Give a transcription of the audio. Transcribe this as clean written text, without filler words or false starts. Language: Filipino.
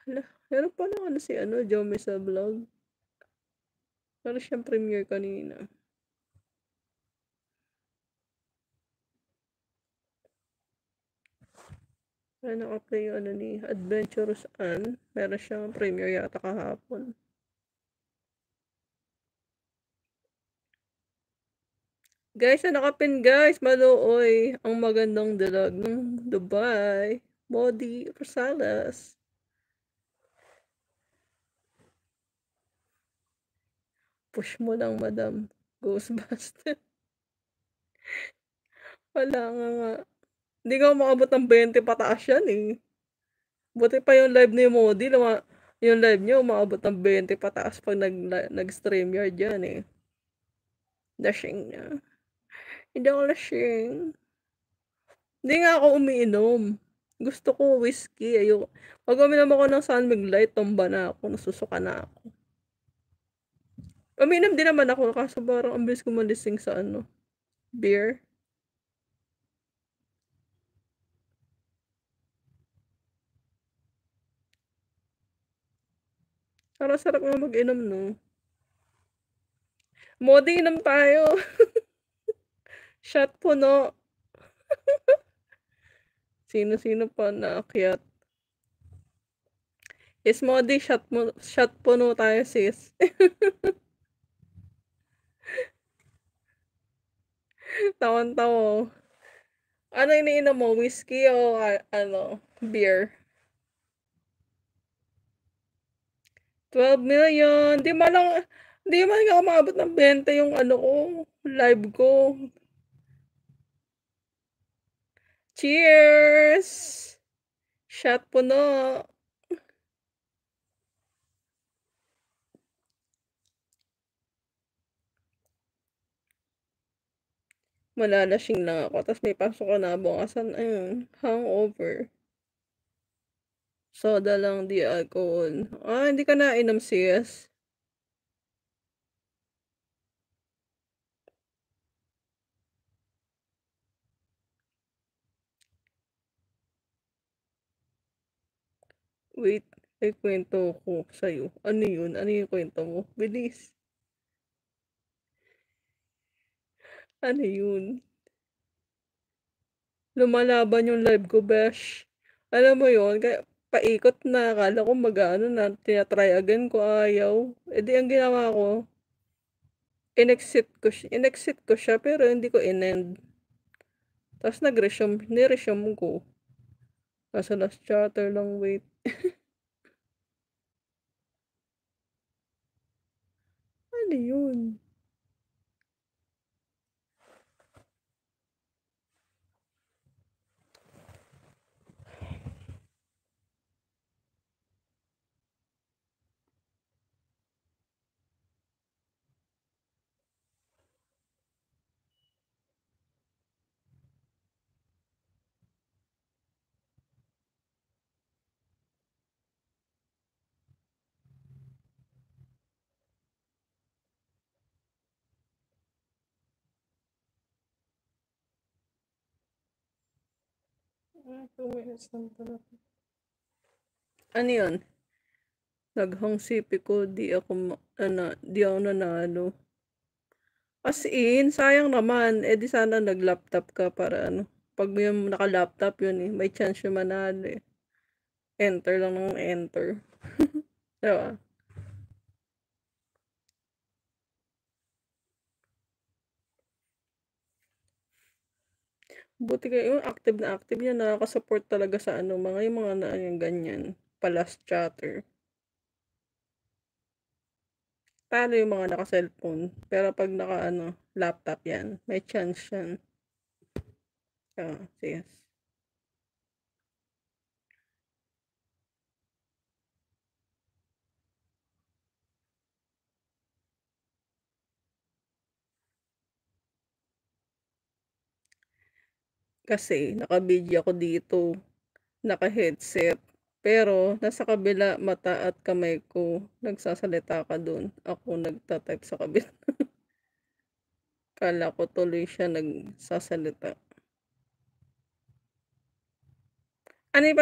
Hala, meron palang ano si ano, Jommy sa vlog. Meron siyang premiere kanina. Kaya naka-play yung ano ni Adventurous Ann. Meron siyang premiere yata kahapon. Guys, na nakapin guys, maluoy. Ang magandang dilag ng Dubai. Modi Rosales. Push mo lang, madam. Ghostbuster. Wala nga. Hindi ka makabot ng 20 pataas yan eh. Buti pa yung live ni Modi, yung live niya umaabot ng 20 pataas pag nag-stream yard yan eh. Dashing niya. Hindi ako lasing. Hindi nga ako umiinom. Gusto ko whiskey. Ayoko. Pag uminom ako ng San Mig Light, tumba na ako. Nasusuka na ako. Umiinom din naman ako. Kaso parang ang bilis ko malising sa ano. Beer. Sarap nga mag-inom, no? Modi, inom tayo. Shot puno. Sino-sino pa naakyat? Yes, Modi, shot puno tayo, sis. Tawan-tawa. Ano iniinom mo? Whiskey o ano? Beer? 12 million. Di man nga umabot ng 20 yung ano ko, live ko. Cheers! Shot puno. Malalasing lang ako. Tapos may pasok ko na bukasan. Ayun, hangover. Soda lang, di alcohol. Ah, hindi ka na inom, sis. Wait, may kwento ko sa'yo. Ano yun? Ano yung kwento mo? Bilis. Ano yun? Lumalaban yung live ko, besh. Alam mo yun, kaya paikot na. Akala ko mag-ano na, tinatry again ko, ayaw. E di ang ginawa ko, inexit ko siya, pero hindi ko in-end. Tapos ni-resume ko. Nasa last chatter lang, wait. Ano yun? Ah, 2 minutes lang pala. Ano yun? Naghang sipi ko, di ako nanalo. As in, sayang naman. Eh di sana nag-laptop ka para ano. Pag yung naka-laptop yun eh, may chance yung manalo eh. Enter lang ng enter. Diba? Buti kayo, yung active yan, nakaka-support talaga sa ano, yung mga na yung ganyan. Palas chatter. Talo yung mga naka-cellphone. Pero pag naka laptop yan, may chance yan. Yes. Kasi naka-video ako dito, naka-headset. Pero nasa kabila mata at kamay ko, nagsasalita ka dun. Ako nagta-type sa kabila. Kala ko tuloy siya nagsasalita. Ano yung